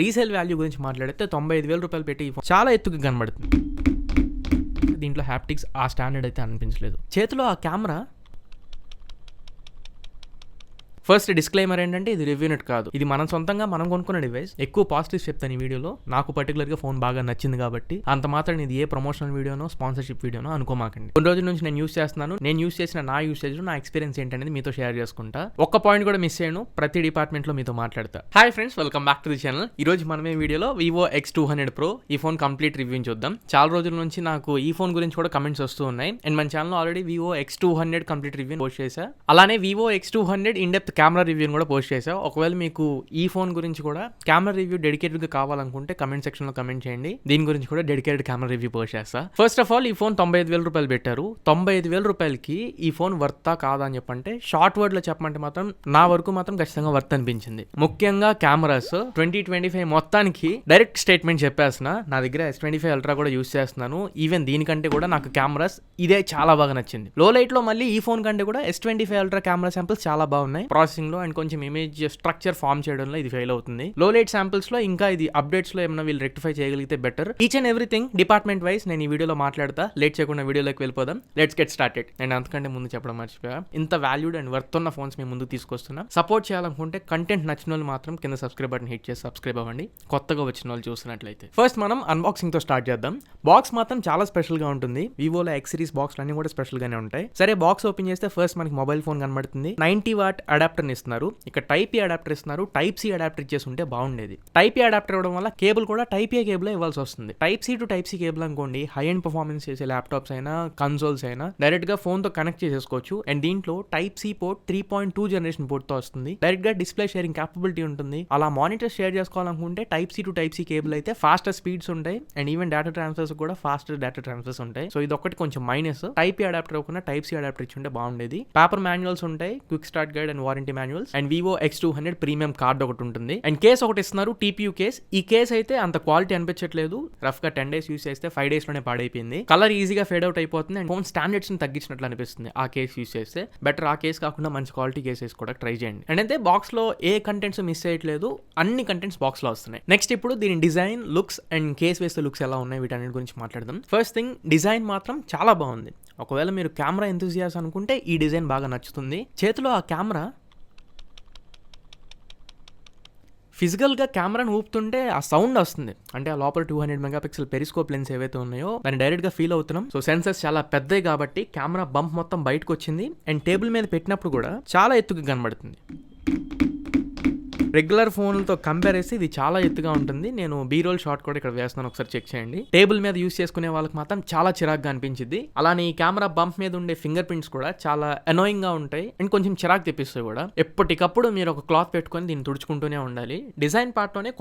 Resale value గురించి మాట్లాడితే 95,000 రూపాయలు పెట్టి ఈ ఫోన్ చాలా ఎత్తుగా కనబడుతుంది. దీంట్లో హ్యాప్టిక్స్ ఆ స్టాండర్డ్ అయితే అనిపించలేదు. చేతిలో ఆ కెమెరా ఫస్ట్ డిస్క్లైమర్ ఏంటంటే ఇది రివ్యూ నెట్ కాదు, ఇది మనం సొంతంగా మనం కొనుక్కున్న డివైస్. ఎక్కువ పాజిటివ్స్ చెప్తాను ఈ వీడియోలో. నాకు పర్టికులర్గా ఫోన్ బాగా నచ్చింది కాబట్టి అంత మాత్రం ఇది ఏ ప్రమోషనల్ వీడియోనో స్పాన్సర్షిప్ వీడియోనో అనుకోమాకండి. కొన్ని రోజుల నుంచి నేను యూస్ చేస్తున్నాను. నేను యూస్ చేసిన నా యూసేజ్ నా ఎక్స్పీరియన్స్ ఏంటనేది మీతో షేర్ చేసుకుంటా. ఒక్క పాయింట్ కూడా మిస్ చేయను, ప్రతి డిపార్ట్మెంట్లో మీతో మాట్లాడతా. Hi friends, welcome back to the channel. ఈ రోజు మనం ఈ వీడియోలో Vivo X200 Pro ఈ ఫోన్ కంప్లీట్ రివ్యూ చూద్దాం. చాలా రోజుల నుంచి నాకు ఈ ఫోన్ గురించి కూడా కమెంట్స్ వస్తూ ఉన్నాయి. అండ్ మన ఛానల్లో already Vivo X200 complete review post చేశా. అలానే Vivo X200 in depth camera రివ్యూని కూడా పోస్ట్ చేసావు. ఒకవేళ మీకు ఈ ఫోన్ గురించి కూడా కెమెరా రివ్యూ డెడికేటెడ్ గా కావాలనుకుంటే కమెంట్ సెక్షన్ లో కమెంట్ చేయండి. దీని గురించి కూడా డెడికేటెడ్ కెమెరా రివ్యూ పోస్ట్ చేస్తా. ఫస్ట్ ఆఫ్ ఆల్ ఈ ఫోన్ 95,000 రూపాయలు పెట్టారు. 95,000 రూపాయలకి ఈ ఫోన్ వర్తా కాదా అని చెప్పంటే షార్ట్ వర్డ్ లో చెప్పమంటే మాత్రం నా వరకు మాత్రం ఖచ్చితంగా వర్త్ అనిపించింది. ముఖ్యంగా కెమెరాస్ 2025 మొత్తానికి డైరెక్ట్ స్టేట్మెంట్ చెప్పేస్తున్నా. నా దగ్గర S25 అల్ట్రా కూడా యూస్ చేస్తున్నాను. ఈవెన్ దీనికంటే కూడా నాకు కెమెరాస్ ఇదే చాలా బాగా నచ్చింది. లో లైట్ లో మళ్ళీ ఈ ఫోన్ కంటే కూడా S25 అల్ట్రా కెమెరా శాంపిల్స్ చాలా బాగున్నాయి. ప్రాసెసింగ్ లో అండ్ కొంచెం ఇమేజ్ స్ట్రక్చర్ ఫార్మ్ చేయడంలో ఇది ఫెయిల్ అవుతుంది. లో లైట్ శాంపిల్స్ లో ఇంకా ఇది అప్డేట్స్ లో ఏమైనా వీళ్ళు రెక్టిఫై చేయగలిగితే better. Each and everything department wise నేను ఈ వీడియోలో మాట్లాడతా. లేట్ చేయకుండా వీడియోలోకి వెళ్ళిపోదాం. Let's get started. నేను అంతకంటే ముందు చెప్పడం మర్చిపోయా, ఇంత వాల్యూడ్ అండ్ వర్త్ ఉన్న ఫోన్స్ మేము ముందుకు తీసుకొస్తున్నా. సపోర్ట్ చేయాలనుకుంటే కంటెంట్ నచ్చిన వాళ్ళు మాత్రం కింద సబ్స్క్రైబ్ బటన్ హిట్ చేసి సబ్స్క్రైబ్ అవ్వండి, కొత్తగా వచ్చిన వాళ్ళు చూసినట్లయితే. ఫస్ట్ మనం అన్బాక్సింగ్ తో స్టార్ట్ చేద్దాం. బాక్స్ మాత్రం చాలా స్పెషల్ గా ఉంటుంది. వివోలో X సిరీస్ బాక్స్ అన్ని కూడా స్పెషల్ గానే ఉంటాయి. సరే, బాక్స్ ఓపెన్ చేస్తే ఫస్ట్ మనకి మొబైల్ ఫోన్ కనబడుతుంది. 90 వాట్ అడాప్టర్ ఇస్తున్నారు. ఇక్కడ టైప్ ఏ అడాప్టర్ ఇస్తున్నారు. టైప్ సి అడాప్టర్ ఇచ్చేసి ఉంటే బాగుండేది. టైప్ ఏ అడాప్టర్ ఇవ్వడం వల్ల కేబుల్ కూడా టైప్ ఏ కేబుల్ ఇవ్వాల్సి వస్తుంది. Type C to type C cable అనుకోండి, హై అండ్ పర్ఫార్మెన్స్ చేసే ల్యాప్టాప్స్ అయినా కన్సోల్స్ అయినా డైరెక్ట్ గా ఫోన్ తో కనెక్ట్ చేసేసుకోవచ్చు. అండ్ దీంట్లో type C port 3.2 generation port తో వస్తుంది. డైరెక్ట్ గా డిస్ప్లే షేరింగ్ క్యాపబిలిటీ ఉంటుంది. అలా మానిటర్ షేర్ చేసుకోవాలనుకుంటే type C to type C cable అయితే ఫాస్టర్ స్పీడ్స్ ఉంటాయి. అండ్ ఈవెన్ డేటా ట్రాన్స్ఫర్స్ కూడా ఫాస్టర్ డేటా ట్రాన్స్ఫర్స్ ఉంటాయి. సో ఇది ఒకటి కొంచెం మైనస్. టైప్ ఏ అడాప్టర్ అవ్వకుండా టైప్ సి అడాప్టర్ ఇచ్చి ఉంటే బాగుండేది. పేపర్ మాన్యువల్స్ ఉంటాయి, quick start guide and warranty manuals. And Vivo X200 premium card ఒకటి ఉంటుంది. అండ్ కేస్ ఒకటి ఇస్తున్నారు, TPU కేస్. ఈ కేస్ అయితే అంత క్వాలిటీ అనిపించట్లేదు. రఫ్ గా 10 డేస్ యూస్ చేస్తే 5 డేస్ లోనే పాడైపోయింది. కలర్ ఈజీగా ఫేడ్ అవుట్ అయిపోతుంది. అండ్ ఫోన్ స్టాండర్డ్స్ ని తగ్గించినట్లు అనిపిస్తుంది ఆ కేస్ యూస్ చేస్తే. బెటర్ ఆ కేస్ కాకుండా మంచి క్వాలిటీ కేసెస్ కూడా ట్రై చేయండి. అండ్ అయితే బాక్స్ లో ఏ కంటెంట్స్ మిస్ చేయట్లేదు, అన్ని కంటెంట్స్ బాక్స్ లో వస్తున్నాయి. నెక్స్ట్ ఇప్పుడు దీని డిజైన్, లుక్స్ అండ్ కేస్ వేస్తే లుక్స్ ఎలా ఉన్నాయి వీటన్నిటి గురించి మాట్లాడదాం. ఫస్ట్ థింగ్, డిజైన్ మాత్రం చాలా బాగుంది. ఒకవేళ మీరు కెమెరా ఎంతూజియాస్ అనుకుంటే ఈ డిజైన్ బాగా నచ్చుతుంది. చేతిలో ఆ కెమెరా ఫిజికల్గా కెమెరాను ఊపుతుంటే ఆ సౌండ్ వస్తుంది. అంటే ఆ లోపల 200 మెగాపిక్సెల్ పెరిస్కోప్ లెన్స్ ఏవైతే ఉన్నాయో దాన్ని డైరెక్ట్గా ఫీల్ అవుతున్నాం. సో సెన్సర్స్ చాలా పెద్దవి కాబట్టి కెమెరా బంప్ మొత్తం బయటకు వచ్చింది. అండ్ టేబుల్ మీద పెట్టినప్పుడు కూడా చాలా ఎత్తుగా కనబడుతుంది. రెగ్యులర్ ఫోన్లతో కంపేర్ చేస్తే ఇది చాలా ఎత్తుగా ఉంటుంది. నేను బీ-రోల్ షాట్ కూడా ఇక్కడ వేస్తున్నాను, ఒకసారి చెక్ చేయండి. టేబుల్ మీద యూస్ చేసుకునే వాళ్ళకి మాత్రం చాలా చిరాగ్గా అనిపించింది. అలానే ఈ కెమెరా బంప్ మీద ఉండే ఫింగర్ ప్రింట్స్ కూడా చాలా అనోయింగ్ గా ఉంటాయి అండ్ కొంచెం చిరాకు తెప్పిస్తాయి కూడా. ఎప్పటికప్పుడు మీరు ఒక క్లాత్ పెట్టుకొని దీన్ని తుడుచుకుంటూనే ఉండాలి. డిజైన్ పార్ట్ లోనే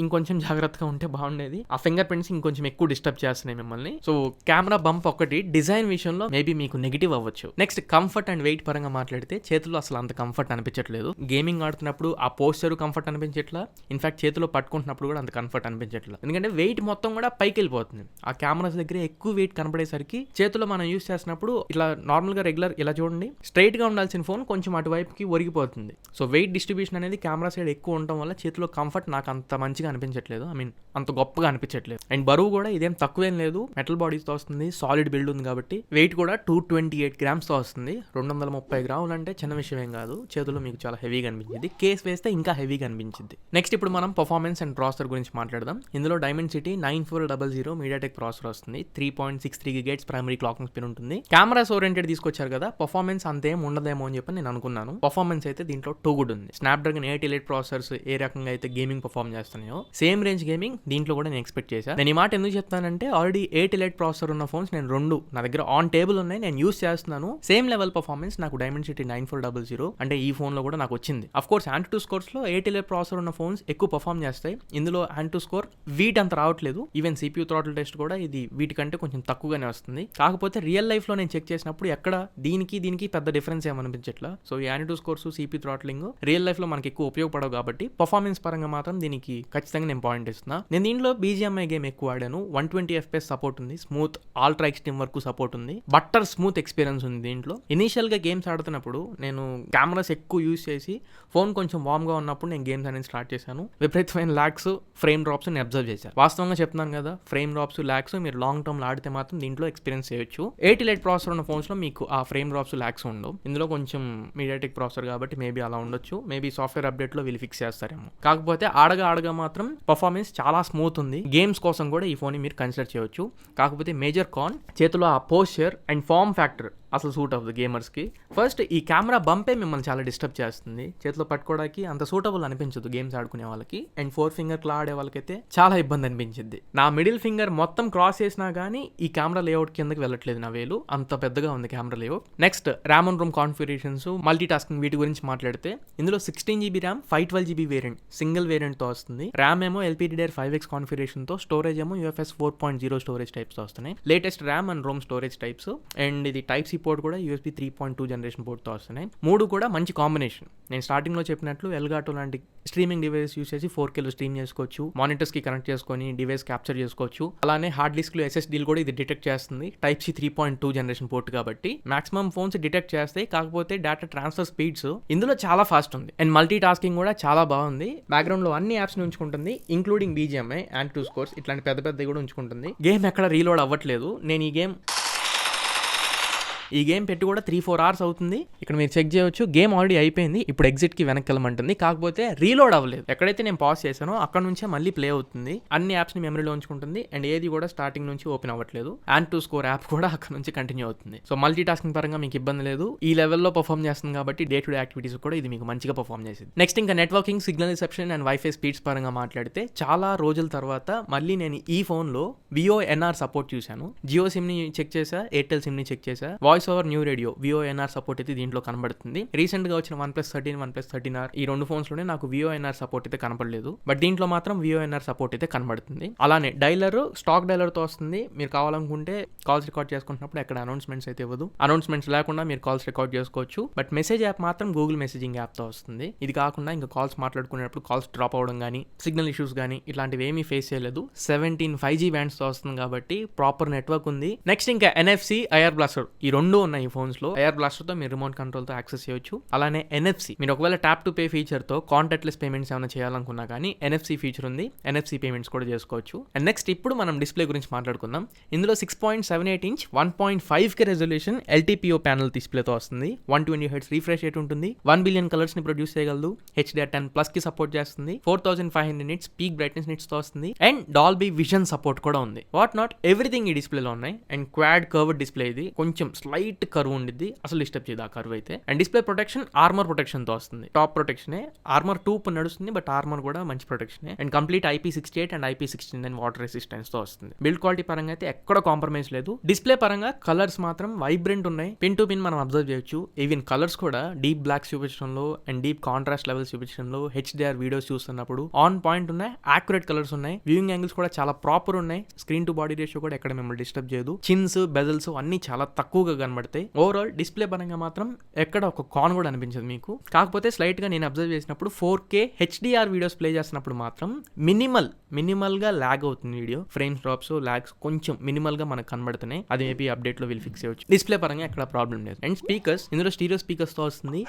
ఇంకొంచెం జాగ్రత్తగా ఉంటే బాగుండేది. ఆ ఫింగర్ ప్రింట్స్ ఇంకొంచెం ఎక్కువ డిస్టర్బ్ చేస్తున్నాయి మిమ్మల్ని. సో కెమెరా బంప్ ఒకటి డిజైన్ విషయంలో మేబీ మీకు నెగిటివ్ అవ్వచ్చు. నెక్స్ట్ కంఫర్ట్ అండ్ వెయిట్ పరంగా మాట్లాడితే చేతిలో అసలు అంత కంఫర్ట్ అనిపించట్లేదు. గేమింగ్ ఆడుతున్నప్పుడు ఆ పోస్టర్ కంఫర్ట్ అనిపించట్లా. ఇన్ఫాక్ట్ చేతిలో పట్టుకుంటున్నప్పుడు కూడా అంత కంఫర్ట్ అనిపించట్లా. ఎందుకంటే వెయిట్ మొత్తం కూడా పైకి వెళ్ళిపోతుంది. ఆ కెమెరాస్ దగ్గర ఎక్కువ వెయిట్ కనపడేసరికి చేతిలో మనం యూస్ చేసినప్పుడు ఇట్లా నార్మల్ గా రెగ్యులర్ ఇలా చూడండి, స్ట్రైట్ గా ఉండాల్సిన ఫోన్ కొంచెం అటువైపుకి ఒరిగిపోతుంది. సో వెయిట్ డిస్ట్రిబ్యూషన్ అనేది కెమెరా సైడ్ ఎక్కువ ఉండటం వల్ల చేతిలో కంఫర్ట్ నాకు అంత మంచిగా అనిపించట్లేదు. అంత గొప్పగా అనిపించట్లేదు. అండ్ బరువు కూడా ఇదేం తక్కువేం లేదు. మెటల్ బాడీస్ తో వస్తుంది, సాలిడ్ బిల్డ్ ఉంది కాబట్టి. వెయిట్ కూడా 228 గ్రామ్స్ తో వస్తుంది. 230 గ్రాములు అంటే చిన్న విషయం ఏం కాదు. చేతిలో మీకు చాలా హెవీగా అనిపించింది. కేస్ వేస్తే ఇంకా హెవీగా అనిపించింది. నెక్స్ట్ ఇప్పుడు మనం పర్ఫార్మెన్స్ అండ్ ప్రాసెసర్ గురించి మాట్లాడదాం. ఇందులో Dimensity 9400 MediaTek ప్రాసెసర్ వస్తుంది. 3.63 GHz ప్రైమరీ క్లాకింగ్ స్పీడ్ ఉంటుంది. కెమెరాస్ ఓరియంటెడ్ తీసుకొచ్చారు కదా, పర్ఫార్మెన్స్ అంతేం ఉండదేమో అని చెప్పి నేను అనుకున్నాను. పర్ఫార్మెన్స్ అయితే దీంట్లో టూ గుడ్ ఉంది. స్నాప్డ్రాగన్ 888 ప్రాసెసర్స్ ఏ రకంగా అయితే గేమింగ్ పర్ఫార్మ్ చేస్తున్నాయో సేమ్ రేంజ్ గేమింగ్ దీంట్లో కూడా నేను ఎక్స్పెక్ట్ చేశాను. నేను ఈ మాట ఎందుకు చెప్తానంటే ఆల్రెడీ 888 ప్రాసెసర్ ఉన్న ఫోన్స్ నేను రెండు నా దగ్గర ఆన్ టేబుల్ ఉన్నాయి, నేను యూస్ చేస్తున్నాను. సేమ్ లెవెల్ పర్ఫార్మెన్స్ నాకు Dimensity 9400 అంటే ఈ ఫోన్ లో కూడా నాకు వచ్చింది. అఫ్ కోర్స్ Antutu స్కోర్స్ లో 888 ప్రాసెసర్ ఉన్న ఫోన్స్ ఎక్కువ పర్ఫార్మ్ చేస్తాయి. ఇందులో Antutu స్కోర్ వీట్ అంత రావట్లేదు. ఈవెన్ CPU థ్రాటిల్ టెస్ట్ కూడా ఇది వీటికంటే కొంచెం తక్కువగానే వస్తుంది. కాకపోతే రియల్ లైఫ్ లో నేను చెక్ చేసినప్పుడు ఎక్కడ దీనికి పెద్ద డిఫరెన్స్ ఏమనిపించట్లా. సో ఈ Antutu scores, CPU throttling real life లో మనకి ఎక్కువ ఉపయోగపడవు కాబట్టి పర్ఫార్మెన్స్ పరంగా మాత్రం దీనికి ఖచ్చితంగా నేను పాయింట్ ఇస్తున్నా. నేను దీంట్లో BGMI గేమ్ ఎక్కువ ఆడాను. 120 FPS సపోర్ట్ ఉంది. స్మూత్ అల్ట్రా ఎక్స్ట్రీమ్ వరకు సపోర్ట్ ఉంది. బట్టర్ స్మూత్ ఎక్స్పీరియన్స్ ఉంది దీంట్లో. ఇనీషియల్ గా గేమ్స్ ఆడుతున్నప్పుడు నేను కెమెరాస్ ఎక్కువ యూస్ చేసి ఫోన్ కొంచెం వార్మ్ గా ఉన్నప్పుడు నేను గేమ్స్ అనేది స్టార్ట్ చేశాను. విపరీతమైన ల్యాగ్స్, ఫ్రేమ్ డ్రాప్స్ నేను అబ్జర్వ్ చేశాను. వాస్తవంగా చెప్తున్నాను కదా, ఫ్రేమ్ డ్రాప్స్, ల్యాగ్స్ మీరు లాంగ్ టర్మ్ లో ఆడితే మాత్రం దీంట్లో ఎక్స్పీరియన్స్ చేయొచ్చు. 80 ప్రాసెసర్ ఉన్న ఫోన్స్ లో మీకు ఆ ఫ్రేమ్ డ్రాప్స్, ల్యాగ్స్ ఉండవు. ఇందులో కొంచెం మీడియాటెక్ ప్రాసెసర్ కాబట్టి మేబీ అలా ఉండొచ్చు. మేబీ సాఫ్ట్వేర్ అప్డేట్ లో వీళ్ళు ఫిక్స్ చేస్తారేమో. కాకపోతే ఆడగా మాత్రం పర్ఫార్మెన్స్ చాలా స్మూత్ ఉంది. గేమ్స్ కోసం కూడా ఈ ఫోన్ మీరు కన్సిడర్ చేయవచ్చు. కాకపోతే మేజర్ కాన్, చేతిలో ఆ పోస్చర్ అండ్ ఫార్మ్ ఫ్యాక్టర్ అసలు సూట్ అవ్వదు గేమర్స్ కి. ఫస్ట్ ఈ కెమెరా బంపే మిమ్మల్ని చాలా డిస్టర్బ్ చేస్తుంది. చేతిలో పట్టుకోవడానికి అంత సూటబుల్ అనిపించదు గేమ్స్ ఆడుకునే వాళ్ళకి. అండ్ 4 ఫింగర్ క్లా ఆడే వాళ్ళకైతే చాలా ఇబ్బంది అనిపించింది. నా మిడిల్ ఫింగర్ మొత్తం క్రాస్ చేసినా గానీ ఈ కెమెరా లేఅవుట్ కిందకి వెళ్ళట్లేదు నా వేలు, అంత పెద్దగా ఉంది camera layout. Next RAM and Rome configurations, multi tasking వీటి గురించి మాట్లాడితే ఇందులో 16GB RAM 512GB variant single variant తో వస్తుంది. ర్యామ్ ఏమో LPDDR5X కాన్ఫిగరేషన్ తో, స్టోరేజ్ ఏమో UFS 4.0 స్టోరేజ్ టైప్స్ వస్తున్నాయి. Latest RAM and Rome storage types. And ఇది టైప్ సి పోర్ట్ కూడా USB 3.2 జనరేషన్ పోర్ట్తో వస్తున్నాయి. 3 కూడా మంచి కాంబినేషన్. నేను స్టార్టింగ్లో చెప్పినట్లు ఎల్గాటో లాంటి స్ట్రీమింగ్ డివైస్ యూస్ చేసి 4Kలో స్ట్రీమ్ చేసుకోవచ్చు, మానిటర్స్కి కనెక్ట్ చేసుకొని డివైస్ క్యాప్చర్ చేసుకోవచ్చు. అలానే హార్డ్ డిస్క్లో SSDలు కూడా ఇది డిటెక్ట్ చేస్తుంది. టైప్ సి 3.2 జనరేషన్ పోర్ట్ కాబట్టి మాక్సిమం ఫోన్స్ డిటెక్ట్ చేస్తాయి. కాకపోతే డేటా ట్రాన్స్ఫర్ స్పీడ్స్ ఇందులో చాలా ఫాస్ట్ ఉంది. అండ్ మల్టీ టాస్కింగ్ కూడా చాలా బాగుంది. బ్యాక్గ్రౌండ్లో అన్ని యాప్స్ని ఉంచుకుంటుంది, ఇంక్లూడింగ్ BGMI, Antutu స్కోర్స్ ఇట్లాంటి పెద్దవి కూడా ఉంచుకుంటుంది. గేమ్ ఎక్కడ రీలోడ్ అవ్వట్లేదు. నేను ఈ గేమ్ పెట్టి కూడా 3-4 hours అవుతుంది. ఇక్కడ మీరు చెక్ చేయవచ్చు, గేమ్ ఆల్రెడీ అయిపోయింది. ఇప్పుడు ఎగ్జిట్కి వెనక్కి వెళ్ళమంటుంది. కాకపోతే రీలోడ్ అవ్వలేదు. ఎక్కడైతే నేను పాజ్ చేశానో అక్కడ నుంచే మళ్ళీ ప్లే అవుతుంది. అన్ని యాప్స్ని మెమరీలో ఉంచుకుంటుంది. అండ్ ఏది కూడా స్టార్టింగ్ నుంచి ఓపెన్ అవ్వట్లేదు. Antutu స్కోర్ యాప్ కూడా అక్కడ నుంచి కంటిన్యూ అవుతుంది. సో మల్టీ టాస్కింగ్ పరంగా మీకు ఇబ్బంది లేదు. ఈ లెవెల్లో పర్ఫామ్ చేస్తుంది కాబట్టి డే టు డే యాక్టివిటీస్ కూడా ఇది మీకు మంచిగా పర్ఫామ్ చేసింది. నెక్స్ట్ ఇంకా networking, signal reception and wifi speeds పరంగా మాట్లాడితే చాలా రోజుల తర్వాత మళ్ళీ నేను ఈ ఫోన్లో VoNR సపోర్ట్ చూశాను. జియో సిమ్ని చెక్ చేసా, ఎయిర్టెల్ సిమ్ని చెక్ చేసా. Voice over new radio VoNR support అయితే దీంట్లో కనబడుతుంది. రీసెంట్ గా వచ్చిన OnePlus 13, OnePlus 13R ఈ 2 ఫోన్స్ లోనే నాకు VoNR సపోర్ట్ అయితే కనపడలేదు. బట్ దీంట్లో మాత్రం VoNR సపోర్ట్ అయితే కనబడుతుంది. అలానే డైలర్, స్టాక్ డైలర్ తో వస్తుంది. మీరు కావాలనుకుంటే కాల్స్ రికార్డ్ చేసుకుంటున్నప్పుడు ఎక్కడ అనౌన్స్మెంట్స్ అయితే ఇవ్వదు. అనౌన్స్మెంట్స్ లేకుండా మీరు కాల్స్ రికార్డ్ చేసుకోవచ్చు. బట్ మెసేజ్ యాప్ మాత్రం గూగుల్ మెసేజింగ్ యాప్ తో వస్తుంది. ఇది కాకుండా ఇంకా కాల్స్ మాట్లాడుకునేటప్పుడు కాల్స్ డ్రాప్ అవడం కానీ, సిగ్నల్ ఇష్యూస్ కానీ ఇట్లాంటివి ఏమీ ఫేస్ చేయలేదు. 17 5G బ్యాండ్స్ తో వస్తుంది కాబట్టి ప్రాపర్ నెట్వర్క్ ఉంది. నెక్స్ట్ ఇంకా NFC, IR బ్లాస్టర్ ఈ 2 ఉన్నాయి ఫోన్స్ లో. IR బ్లాస్టర్ తో మీరు రిమోట్ కంట్రోల్ తో యాక్సెస్ చేయొచ్చు. అలానే NFC, మీరు ఒకవేళ ట్యాప్ టు పే ఫీచర్ తో కాంటాక్ట్లెస్ పేమెంట్స్ ఏమైనా చేయాలనుకున్నా కానీ NFC ఫీచర్ ఉంది. NFC పేమెంట్స్ కూడా చేసుకోవచ్చు. అండ్ నెక్స్ట్ ఇప్పుడు మనం డిస్ప్లే గురించి మాట్లాడుకుందాం. ఇందులో 6.78 inch 1.5K resolution LTPO panel డిస్ప్లేతో వస్తుంది. 120Hz రీఫ్రెష్ రేట్ ఉంటుంది. 1 బిలియన్ కలర్స్ ని ప్రొడ్యూస్ చేయగలదు. HDR10+ కి సపోర్ట్ చేస్తుంది. 4500 నిట్స్ పీక్ బ్రైట్నెస్ నిట్స్ తో వస్తుంది. అండ్ డాల్బీ విజన్ సపోర్ట్ కూడా ఉంది. వాట్ నాట్ ఎవ్రీథింగ్ ఈ డిస్ప్లేలో ఉన్నాయి. అండ్ క్వాడ్ కర్వ్డ్ డిస్ప్లే, ఇది కొంచెం స్లైట్ కర్వ్ ఉండిద్ది, అసలు డిస్టర్బ్ చేయదు ఆ కర్వ్ అయితే. And display protection armour protection తో వస్తుంది. టాప్ ప్రొటెక్షనే, ఆర్మర్ 2 నడుస్తుంది, బట్ ఆర్మర్ కూడా మంచి ప్రొటెక్షనే. And complete IP68 and IP69 water resistance తో వస్తుంది. బిల్డ్ క్వాలిటీ పరంగా అయితే ఎక్కడ కాంప్రమైజ్ లేదు. డిస్ప్లే పరంగా కలర్స్ మాత్రం వైబ్రెంట్ ఉన్నాయి. పిన్ టు పిన్ మనం అబ్జర్వ్ చేయొచ్చు. ఈవెన్ కలర్స్ కూడా డీప్ బ్లాక్స్ చూపించడంలో అండ్ డీప్ కాంట్రాస్ట్ లెవెల్స్ చూపించడంలో, HDR వీడియోస్ చూస్తున్నప్పుడు ఆన్ పాయింట్ ఉన్నాయి. యాక్యురేట్ కలర్స్ ఉన్నాయి. వ్యూయింగ్ యాంగిల్స్ కూడా చాలా ప్రాపర్ ఉన్నాయి. స్క్రీన్ టు బాడీ రేషియో కూడా ఎక్కడ మిమ్మల్ని డిస్టర్బ్ చేయదు. చిన్స్, బెజల్స్ అన్ని చాలా తక్కువగా కనబడతాయి. ఓవరాల్ డిస్ప్లే పరంగా మాత్రం ఎక్కడ ఒక కాన్ కూడా అనిపించదు మీకు. కాకపోతే స్లైట్ గా నేను అబ్జర్వ్ చేసినప్పుడు 4K HDR వీడియోస్ ప్లే చేస్తున్నప్పుడు మాత్రం మినిమల్ గా లాగ్ అవుతుంది వీడియో. ఫ్రేమ్స్ డ్రాప్స్, లాగ్స్ కొంచెం మినిమల్ గా మనకు కనబడుతున్నాయి. అది మేబీ అప్డేట్ లో వీళ్ళు ఫిక్స్ చేయవచ్చు. డిస్ప్లే పరంగా ఎక్కడ ప్రాబ్లం లేదు. అండ్ స్పీకర్స్, ఇందులో స్టీరియో స్పీకర్స్ తో వస్తుంది.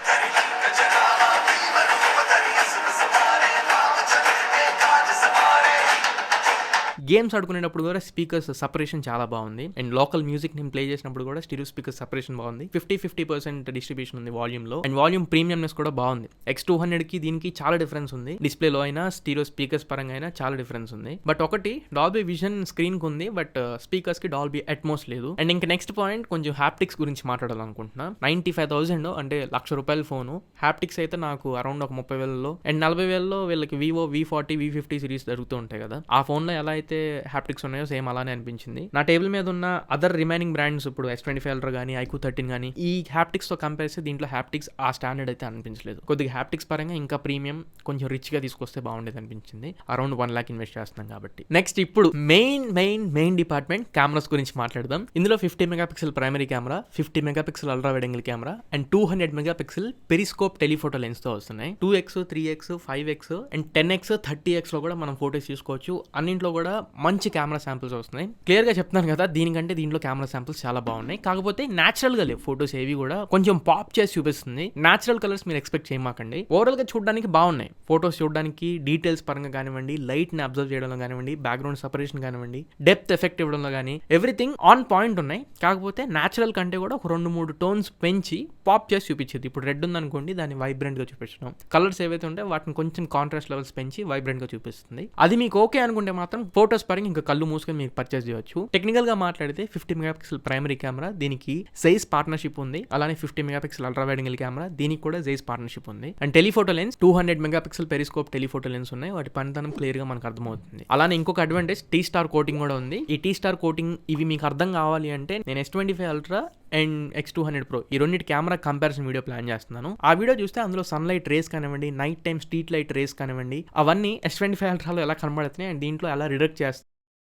గేమ్స్ ఆడుకునేటప్పుడు కూడా స్పీకర్స్ సపరేషన్ చాలా బాగుంది. అండ్ లోకల్ మ్యూజిక్ నేను ప్లే చేసినప్పుడు కూడా స్టీరియో స్పీకర్ సపరేషన్ బాగుంది. 50% డిస్ట్రిబ్యూషన్ ఉంది వాల్యూమ్ లో. అండ్ వాల్యూమ్ ప్రీమియంనెస్ కూడా బాగుంది. X200 కి దీనికి చాలా డిఫరెన్స్ ఉంది. డిస్ప్లేలో అయినా స్టీరియో స్పీకర్స్ పరంగా అయినా చాలా డిఫరెన్స్ ఉంది. బట్ ఒకటి డాల్బీ విజన్ స్క్రీన్ కు ఉంది, బట్ స్పీకర్స్ కి డాల్బీ అట్మోస్ లేదు. అండ్ ఇంకా నెక్స్ట్ పాయింట్ కొంచెం హ్యాప్టిక్స్ గురించి మాట్లాడాలనుకుంటున్నా. 95,000 అంటే ₹1,00,000 ఫోను. హ్యాప్టిక్స్ అయితే నాకు అరౌండ్ ఒక 30,000లో అండ్ 40,000లో వీళ్ళకి Vivo V40, V50 సిరీస్ దొరుకుతూ ఉంటాయి కదా. ఆ ఫోన్ లో ఎలా అయితే హ్యాప్టిక్స్ ఉన్నాయో సేమ్ అలానే అనిపించింది. నా టేబుల్ మీద ఉన్న అదర్ రిమైనింగ్ బ్రాండ్స్ ఇప్పుడు S25 Ultra కానీ, iQOO 13 కానీ ఈ హ్యాప్టిక్స్ తో కంపేర్ చేస్తే దీంట్లో హ్యాప్టిక్స్ ఆ స్టాండర్డ్ అయితే అనిపించలేదు. కొద్దిగా హ్యాప్టిక్స్ పరంగా ఇంకా ప్రీమియం కొంచెం రిచ్ గా తీసుకొస్తే బాగుండేది అనిపించింది. అరౌండ్ 1 lakh ఇన్వెస్ట్ చేస్తున్నాం కాబట్టి. నెక్స్ట్ ఇప్పుడు మెయిన్ డిపార్ట్మెంట్ కెమెరాస్ గురించి మాట్లాడదాం. ఇందులో 50 megapixel primary camera, 50 megapixel ultra wide angle camera and 200 megapixel periscope telephoto lens తో వస్తున్నాయి. 2x, 3x, 5x and 10x, 30x లో కూడా మనం ఫోటోస్ తీసుకోవచ్చు. అన్నింట్లో కూడా మంచి కెమెరా శాంపిల్స్ వస్తున్నాయి. క్లియర్గా చెప్తున్నాను కదా, దీనికంటే దీంట్లో కెమెరా శాంపిల్స్ చాలా బాగున్నాయి. కాకపోతే న్యాచురల్గా లేవు ఫొటోస్ ఏవి కూడా, కొంచెం పాప్ చేసి చూపిస్తుంది. న్యాచురల్ కలర్స్ మీరు ఎక్స్పెక్ట్ చేయమాకండి. ఓవరాల్గా చూడడానికి బాగున్నాయి ఫొటోస్, చూడడానికి డీటెయిల్స్ పరంగా కానివ్వండి, లైట్ని అబ్జర్వ్ చేయడంలో కానివ్వండి, బ్యాక్గ్రౌండ్ సపరేషన్ కానివ్వండి, డెప్త్ ఎఫెక్ట్ ఇవ్వడంలో కానీ ఎవ్రీథింగ్ ఆన్ పాయింట్ ఉన్నాయి. కాకపోతే న్యాచురల్ కంటే కూడా ఒక 2-3 టోన్స్ పెంచి పాప్ చేసి చూపించేది. ఇప్పుడు రెడ్ ఉందనుకోండి, దాన్ని వైబ్రెంట్గా చూపించడం, కలర్స్ ఏవైతే ఉంటాయో వాటిని కొంచెం కాంట్రాస్ట్ లెవెల్స్ పెంచి వైబ్రెంట్గా చూపిస్తుంది. అది మీకు ఓకే అనుకుంటే మాత్రం ఫోటోస్ పరంగా ఇంకా కళ్ళు మూసుకొని మీకు పర్చేస్ చేయవచ్చు. టెక్నికల్ గా మాట్లాడితే 50 మెగాపిక్సెల్ ప్రైమరీ కెమెరా, దీనికి జైస్ పార్ట్నర్షిప్ ఉంది. అలానే 50 megapixel ultra wide angle camera, దీనికి కూడా జైస్ పార్ట్నర్షిప్ ఉంది. And telephoto lens 200 megapixel periscope telephoto lens ఉన్నాయి. వాటి పనితనం క్లియర్ గా మనకు అర్థమవుతుంది. అలానే ఇంకొక అడ్వాంటేజ్ టీ స్టార్ కోటింగ్ కూడా ఉంది. ఈ టీ స్టార్ కోటింగ్ ఇవి మీకు అర్థం కావాలి అంటే నేను S25 ultra and X200 Pro ఈ రెండింటి కెమెరా కంపారిజన్ వీడియో ప్లాన్ చేస్తున్నాను. ఆ వీడియో చూస్తే అందులో సన్లైట్ రేస్ కానివ్వండి, night time street light race కానివ్వండి, అవన్నీ S25 అల్ట్రాలో ఎలా కనబడుతున్నాయి అండ్ దీంట్లో ఎలా రిడక్ట్ చేస్తాయి,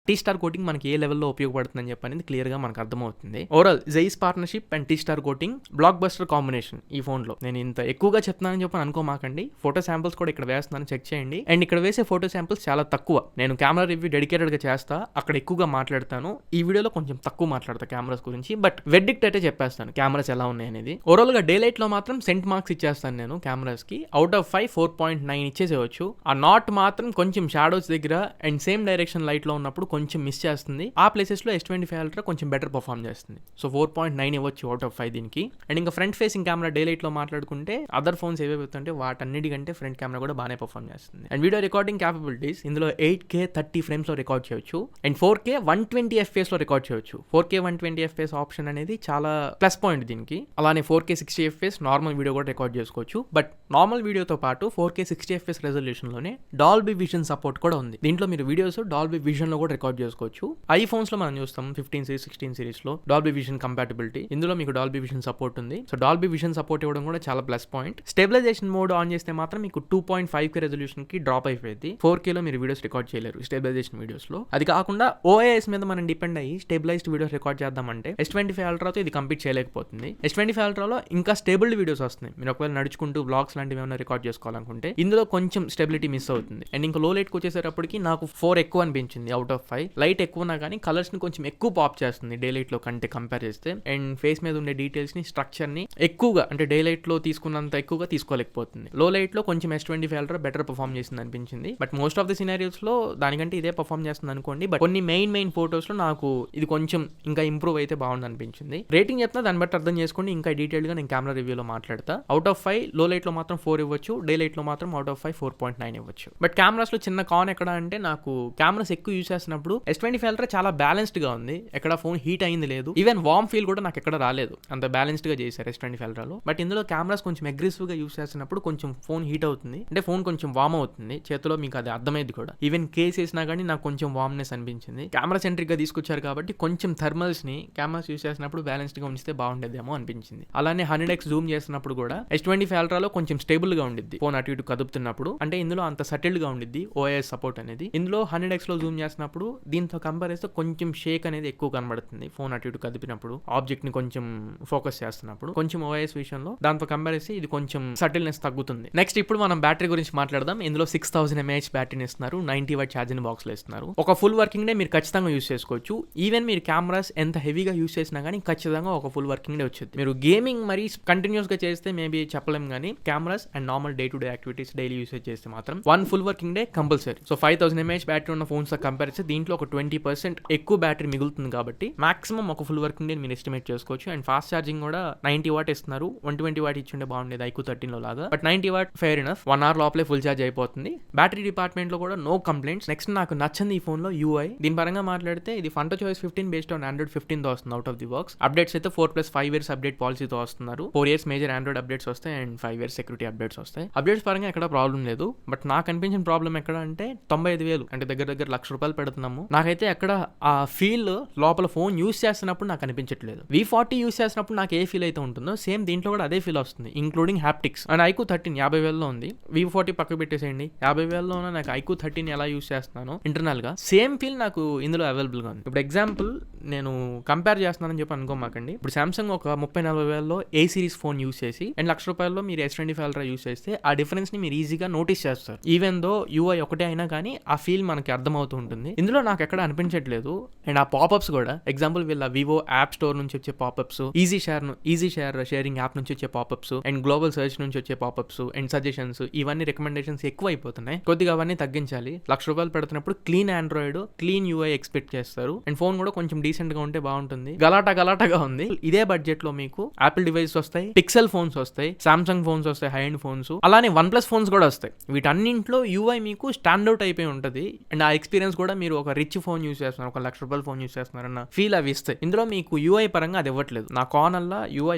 టీ స్టార్ కోటింగ్ మనకి ఏ లెవెల్లో ఉపయోగపడుతుందని చెప్పనేది క్లియర్గా మనకు అర్థమవుతుంది. Overall Zeiss partnership and T star coating block buster combination ఈ ఫోన్లో. నేను ఇంత ఎక్కువగా చెప్తున్నానని చెప్పని అనుకోమాకండి. ఫోటో శాంపిల్స్ కూడా ఇక్కడ వేస్తున్నాను, చెక్ చేయండి. అండ్ ఇక్కడ వేసే ఫోటో శాంపిల్స్ చాలా తక్కువ. నేను కెమెరా రివ్యూ డెడికేటెడ్గా చేస్తా, అక్కడ ఎక్కువగా మాట్లాడతాను. ఈ వీడియోలో కొంచెం తక్కువ మాట్లాడతా కెమెరాస్ గురించి, బట్ వెర్డిక్ట్ అయితే చెప్పేస్తాను కెమెరాస్ ఎలా ఉన్నాయి అనేది. ఓవరాల్గా డే లైట్లో మాత్రం సెంట్ మార్క్స్ ఇచ్చేస్తాను నేను కెమెరాస్కి. Out of 5 4.9 ఇచ్చేసేవచ్చు. ఆ నాట్ మాత్రం కొంచెం షాడోస్ దగ్గర అండ్ సేమ్ డైరెక్షన్ లైట్లో ఉన్నప్పుడు కొంచెం మిస్ చేస్తుంది. ఆ ప్లేసెస్ లో S25 అల్ట్రా కొంచెం బెటర్ పర్ఫార్మ్ చేస్తుంది. సో 4.9 ఇవ్వచ్చు అవుట్ ఆఫ్ 5 దీనికి. అండ్ ఇంకా front facing camera day light లో మాట్లాడుకుంటే అదర్ ఫోన్స్ ఏవేవి ఉంటే వాటన్నిటికంటే ఫ్రంట్ కెమెరా కూడా బాగానే పర్ఫార్మ్ చేస్తుంది. అండ్ వీడియో రికార్డింగ్ క్యాపబిలిటీస్ ఇందులో 8K 30 frames లో రికార్డ్ చేయొచ్చు అండ్ 4K 120 FPS లో రికార్డ్ చేయొచ్చు. 4K 120 FPS ఆప్షన్ అనేది చాలా ప్లస్ పాయింట్ దీనికి. అలానే 4K 60 FPS నార్మల్ వీడియో కూడా రికార్డ్ చేసుకోవచ్చు. బట్ నార్మల్ వీడియోతో పాటు 4K 60 FPS రెజల్యూషన్ లోనే డాల్బీ విజన్ సపోర్ట్ కూడా ఉంది. దీంట్లో మీరు వీడియోస్ డాల్బీ విజన్ లో కూడా రికార్డ్ చేసుకోవచ్చు. ఐఫోన్స్ లో మనం చూస్తాం 15 సిరీస్ 16 సిరీస్ లో డాల్బీ విజన్ కంపాటబిలిటీ, ఇందులో మీకు డాల్బీ విజన్ సపోర్ట్ ఉంది. సో డాల్బీ విజన్ సపోర్ట్ ఇవ్వడం కూడా చాలా plus point. Stabilisation mode on చేస్తే మాత్రం మీకు 2.5K రెజల్యూషన్ కి డ్రాప్ అయిపోయింది. 4K లో మీరు వీడియోస్ రికార్డ్ చేయలేరు స్టెబిలైజేషన్ వీడియోస్ లో. అది కాకుండా OIS మీద మనం డిపెండ్ అయ్యి స్టెబిలైజ్డ్ వీడియోస్ రికార్డ్ చేద్దామంటే S25 అల్ట్రాతో ఇది కంప్లీట్ చేయలేకపోతుంది. S25 అల్ట్రాలో ఇంకా స్టేబుల్డ్ వీడియోస్ వస్తున్నాయి. మీరు ఒకవేళ నడుచుకుంటూ బ్లాగ్స్ లాంటివి ఏమైనా రికార్డ్ చేసుకోవాలనుకుంటే ఇందులో కొంచెం స్టెబిలిటీ మిస్ అవుతుంది. అండ్ ఇంకా లో లైట్కి వచ్చేసేటప్పటికి నాకు 4 ఎక్కువ అనిపించింది అవుట్ ఆఫ్ 5. లైట్ ఎక్కువ ఉన్నా కానీ కలర్స్ ని కొంచెం ఎక్కువ పాప్ చేస్తుంది డే లైట్ లో కంటే కంపేర్ చేస్తే. అండ్ ఫేస్ మీద ఉండే డీటెయిల్స్ ని, స్ట్రక్చర్ ని ఎక్కువగా అంటే డే లైట్ లో తీసుకున్నంత ఎక్కువగా తీసుకోలేకపోతుంది. లో లైట్ లో కొంచెం S25 అల్ట్రా బెటర్ పర్ఫార్మ్ చేస్తుంది అనిపించింది. But most of the scenarios లో దానికంటే ఇదే పర్ఫార్మ్ చేస్తుంది అనుకోండి. బట్ కొన్ని మెయిన్ ఫోటోస్ లో నాకు ఇది కొంచెం ఇంకా ఇంప్రూవ్ అయితే బాగుంది అనిపించింది. రేటింగ్ చెప్తున్నా, దాన్ని బట్టి అర్థం చేసుకోండి. ఇంకా డీటెయిల్ గా నేను కెమెరా రివ్యూలో మాట్లాడతా. అవుట్ ఆఫ్ 5 లో లైట్ లో మాత్రం 4 ఇవ్వచ్చు, డే లైట్ లో మాత్రం అవుట్ ఆఫ్ 5 4.9 ఇవ్వచ్చు. బట్ కెమెరాస్ లో చిన్న కాన్ ఎక్కడ అంటే నాకు కెమెరాస్ ఎక్కువ యూస్ చేసినప్పుడు S25 అల్ట్రా చాలా బ్యాలెన్స్డ్ గా ఉంది. ఎక్కడ ఫోన్ హీట్ అయింది లేదు. ఈవెన్ వార్మ్ ఫీల్ కూడా నాకు ఎక్కడ రాలేదు. అంత బ్యాలెన్స్డ్ గా చేశారు S25 అల్ట్రాలో. బట్ ఇందులో కెమెరాస్ కొంచెం అగ్రెసివ్ గా యూస్ చేసినప్పుడు కొంచెం ఫోన్ హీట్ అవుతుంది. అంటే ఫోన్ కొంచెం వార్మ్ అవుతుంది చేతిలో, మీకు అది అర్థమైంది కూడా. ఈవెన్ కేస్ వేసినా కానీ నాకు కొంచెం వార్మ్నెస్ అనిపించింది. కెమెరా సెంట్రిక్ గా తీసుకొచ్చారు కాబట్టి కొంచెం థర్మల్స్ ని కెమెరాస్ యూస్ చేసినప్పుడు బ్యాలెన్స్డ్ గా ఉంచితే బాగుండేదేమో అనిపించింది. అలానే 100x జూమ్ చేసినప్పుడు కూడా S25 అల్ట్రాలో కొంచెం స్టేబుల్ గా ఉండిద్ది ఫోన్ అటు ఇటు కదుపుతున్నప్పుడు. అంటే ఇందులో అంత సటిల్డ్ గా ఉండిద్ది OIS సపోర్ట్ అనేది. ఇందులో 100x లో జూమ్ చేసినప్పుడు దీంతో కంపేర్ చేస్తే కొంచెం షేక్ అనేది ఎక్కువ కనబడుతుంది ఫోన్ అటు ఇటు కదిపినప్పుడు, ఆబ్జెక్ట్ ని కొంచెం ఫోకస్ చేస్తున్నప్పుడు. కొంచెం OIS విషయంలో దాంతో కంపేర్ చేస్తే ఇది కొంచెం సటిల్నెస్ తగ్గుతుంది. నెక్స్ట్ ఇప్పుడు మనం బ్యాటరీ గురించి మాట్లాడదాం. ఇందులో 6000 mAh బ్యాటరీని ఇస్తున్నారు, 90 వాట్ ఛార్జింగ్ బాక్స్ లో ఇస్తున్నారు. ఒక ఫుల్ వర్కింగ్ డే మీరు ఖచ్చితంగా యూస్ చేసుకోవచ్చు. ఈవెన్ మీరు కెమెరాస్ ఎంత హెవీగా యూస్ చేసినా కానీ ఖచ్చితంగా ఒక ఫుల్ వర్కింగ్ డే వచ్చేది. మీరు గేమింగ్ మరి కంటిన్యూస్ గా చేస్తే మేబీ చెప్పలేం, కానీ cameras and normal day to day activities daily usage చేస్తే మాత్రం 1 full working day compulsory. So 5000 mAh battery ఉన్న ఫోన్స్ తో కంపేర్ చేస్తే దీంట్లో ఒక 20% ఎక్కువ బ్యాటరీ మిగులుతుంది కాబట్టి మాక్సిమం ఒక ఫుల్ వర్కింగ్ డే మీరు ఎస్టిమేట్ చేసుకోవచ్చు. అండ్ ఫాస్ట్ ఛార్జింగ్ కూడా 90 వాట్ ఇస్తున్నారు. 120 వాట్ ఇచ్చిండే బాగుండేది iQOO 13 లో లాగా. But 90 what fair enough, 1 hour లోపలే ఫుల్ ఛార్జ్ అయిపోతుంది. బ్యాటరీ డిపార్ట్మెంట్ లో కూడా నో కంప్లైంట్స్. నెక్స్ట్ నాకు నచ్చింది ఈ ఫోన్ లో UI. దీని పరంగా మాట్లాడితే ఇది FuntoChoice 15 బేస్డ్ ఆన్ Android 15 తో వస్తుంది out of the box. Updates అయితే 4+5 years అప్డేట్ పాలసీతో వస్తున్నారు. 4 years మేజర్ ఆండ్రాయిడ్ అప్డేట్స్ వస్తాయి అండ్ 5 years సెక్యూరిటీ అప్డేట్స్ వస్తాయి. అప్డేట్స్ పరంగా ఎక్కడ ప్రాబ్లం లేదు. బట్ నాకు అనిపించిన ప్రాబ్లం ఎక్కడ అంటే 95,000 అంటే దగ్గర ₹1,00,000 పెడుతున్నాము. నాకైతే ఎక్కడ ఆ ఫీల్ లోపల ఫోన్ యూస్ చేస్తున్నప్పుడు నాకు అనిపించట్లేదు. V40 యూస్ చేసినప్పుడు నాకు ఏ ఫీల్ అయితే ఉంటుందో సేమ్ దీంట్లో కూడా అదే ఫీల్ వస్తుంది, ఇంక్లూడింగ్ హ్యాప్టిక్స్. అండ్ iQOO 13 50,000లో ఉంది. V40 పక్కకు పెట్టేసేయండి, 50,000లో నాకు iQOO 13 ఎలా యూస్ చేస్తున్నాను ఇంటర్నల్ గా సేమ్ ఫీల్ నాకు ఇందులో అవైలబుల్ గా ఉంది. ఇప్పుడు ఎగ్జాంపుల్ నేను కంపేర్ చేస్తున్నానని చెప్పి అనుకోమాకండి. ఇప్పుడు సామ్సంగ్ ఒక 30-40,000లో A సిరీస్ ఫోన్ యూస్ చేసి అండ్ ₹1,00,000 మీరు S25 అల్ట్రా యూస్ చేస్తే ఆ డిఫరెన్స్ ని మీరు ఈజీగా నోటీస్ చేస్తారు. ఈవెన్ దో UI ఒకటే అయినా కానీ ఆ ఫీల్ మనకి అర్థమవుతూ ఉంటుంది. ఇందులో ఇందులో నాకు ఎక్కడ అనిపించట్లేదు. అండ్ ఆ పాపప్స్ కూడా ఎగ్జాంపుల్ వీళ్ళ వివో యాప్ స్టోర్ నుంచి వచ్చే popups, easy share sharing app నుంచి వచ్చే పాపప్స్, అండ్ గ్లోబల్ సర్చ్ నుంచి వచ్చే పాపప్స్ అండ్ సజెషన్స్, ఇవన్నీ రికమెండేషన్స్ ఎక్కువ అయిపోతున్నాయి. కొద్దిగా అవన్నీ తగ్గించాలి. ₹1,00,000 పెడుతున్నప్పుడు clean Android, clean UI expect చేస్తారు. అండ్ ఫోన్ కూడా కొంచెం డీసెంట్ గా ఉంటే బాగుంటుంది. గలాటాగా ఉంది. ఇదే బడ్జెట్ లో మీకు యాపిల్ డివైస్ వస్తాయి, పిక్సెల్ ఫోన్స్ వస్తాయి, సామ్సంగ్ ఫోన్స్ వస్తాయి, హై ఎండ్ ఫోన్స్, అలానే OnePlus ఫోన్స్ కూడా వస్తాయి. వీటన్నింటిలో యూఐ మీకు స్టాండ్అవుట్ అయిపోయి ఉంటుంది. అండ్ ఆ ఎక్స్పీరియన్స్ కూడా మీరు ఒక రిచ్ ఫోన్ యూస్ చేస్తున్నారు, ₹1,00,000 ఫోన్ యూస్ చేస్తున్నారన్న ఫీల్ అవి ఇస్తాయి. ఇందులో మీకు యూఐ పరంగా అది ఇవ్వట్లేదు. నా కానల్లా యూఐ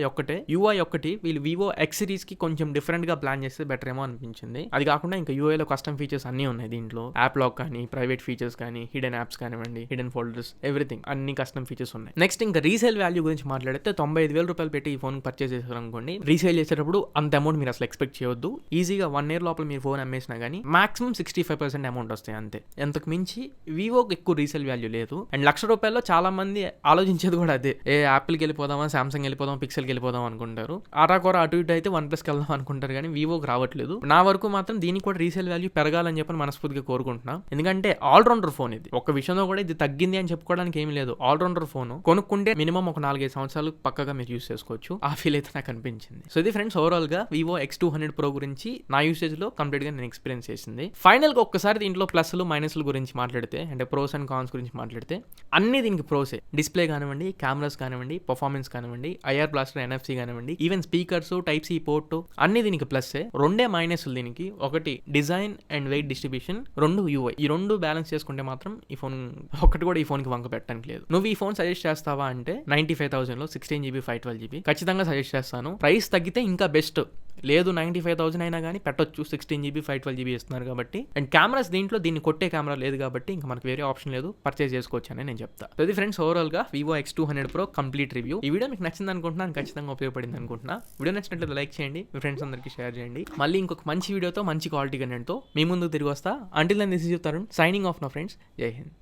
ఒకటి వీళ్ళు వివో ఎక్స్ సిరీస్ కి కొంచెం డిఫరెంట్ గా ప్లాన్ చేస్తే బెటర్ ఏమో అనిపించింది. అది కాకుండా ఇంకా యూఐ లో కస్టమ్ ఫీచర్స్ అన్ని ఉన్నాయి. దీంట్లో యాప్ లాక్ కానీ, ప్రైవేట్ ఫీచర్స్ కానీ, హిడెన్ యాప్స్ కానివ్వండి, హిడెన్ ఫోల్డర్స్, ఎవ్రీథింగ్ అన్ని కస్టమ్ ఫీచర్స్ ఉన్నాయి. నెక్స్ట్ ఇంకా రీసేల్ వాల్యూ గురించి మాట్లాడితే ₹95,000 పెట్టి ఈ ఫోన్ పర్చేస్ చేశారనుకోండి, రీసేల్ చేసేటప్పుడు అంత అమౌంట్ మీరు అసలు ఎక్స్పెక్ట్ చేయొద్దు. ఈజీగా 1 year లోపల మీరు ఫోన్ అమ్మేసినా కానీ మాక్సిమం 65% అమౌంట్ వస్తాయి అంతే. ఎంతకు మించి వివోకి ఎక్కువ రీసేల్ వాల్యూ లేదు. అండ్ ₹1,00,000 చాలా మంది ఆలోచించేది కూడా అదే, యాపిల్కి వెళ్ళిపోదామా, సామ్సంగ్ వెళ్ళిపోదాం, పిక్సెల్కి వెళ్ళిపోదాం అనుకుంటారు. ఆరాకొర అటు ఇటు అయితే OnePlusకి వెళ్దాం అనుకుంటారు, కానీ వివోకి రావట్లేదు. నా వరకు మాత్రం దీనికి కూడా రీసేల్ వాల్యూ పెరగాలని చెప్పి మనస్ఫూర్తిగా కోరుకుంటున్నా. ఎందుకంటే ఆల్రౌండర్ ఫోన్ ఇది. ఒక విషయంలో కూడా ఇది తగ్గింది అని చెప్పుకోవడానికి ఏమీ లేదు. ఆల్రౌండర్ ఫోన్ కొనుక్కుంటే మినిమం ఒక 4-5 సంవత్సరాలు పక్కగా మీరు యూస్ చేసుకోవచ్చు. ఆ ఫీల్ అయితే నాకు అనిపించింది. సో ఇది ఫ్రెండ్స్ ఓవరాల్ గా వివో X200 Pro గురించి నా యూసేజ్ లో కంప్లీట్ గా నేను ఎక్స్పీరియన్స్ చేసింది. ఫైనల్ గా ఒక్కసారి దీంట్లో ప్లస్లు మైనస్లు గురించి మాట్లాడితే, అంటే ప్రోస్ అండ్ కాన్స్ గురించి మాట్లాడితే, అన్ని దీనికి ప్రోసే. డిస్ప్లే కానివ్వండి, కెమెరాస్ కానివ్వండి, పర్ఫార్మెన్స్ కానివ్వండి, ఐఆర్ బ్లాస్టర్, NFC కానివ్వండి, even speakers, type C port, అన్ని దీనికి ప్లస్సే. రెండే మైనస్లు దీనికి. ఒకటి design and weight distribution, 2 UI. ఈ 2 బ్యాలెన్స్ చేసుకుంటే మాత్రం ఈ ఫోన్ ఒకటి కూడా ఈ ఫోన్ కి వంక పెట్టడానికి లేదు. నువ్వు ఈ ఫోన్ సజెస్ట్ చేస్తావా అంటే 95,000 లో 16GB 512GB ఖచ్చితంగా సజెస్ట్ చేస్తాను. ప్రైస్ తగ్గితే ఇంకా బెస్ట్. లేదు 95,000 అయినా కానీ పెట్టొచ్చు, 16GB 512GB ఇస్తున్నారు కాబట్టి. అండ్ కెమెరాస్ దీంట్లో దీన్ని కొట్టే కెమెరా లేదు కాబట్టి ఇంకా మనకు వేరే ఆప్షన్ లేదు, పర్చేస్ చేసుకోవచ్చు అని నేను చెప్తా. సో ఇది ఫ్రెండ్స్ ఓవరాల్ గా Vivo X200 Pro complete review. ఈ వీడియో మీకు నచ్చింది అనుకుంటున్నాను, ఖచ్చితంగా ఉపయోగపడింది అనుకుంటున్నా. వీడియో నచ్చినట్లయితే లైక్ చేయండి, మీ ఫ్రెండ్స్ అందరికీ షేర్ చేయండి. మళ్ళీ ఇంకొక మంచి వీడియోతో, మంచి క్వాలిటీ కంటెంట్తో మీ ముందుకు తిరిగి వస్తా. Until then this is your Tarun signing off నా ఫ్రెండ్స్. జై హింద్.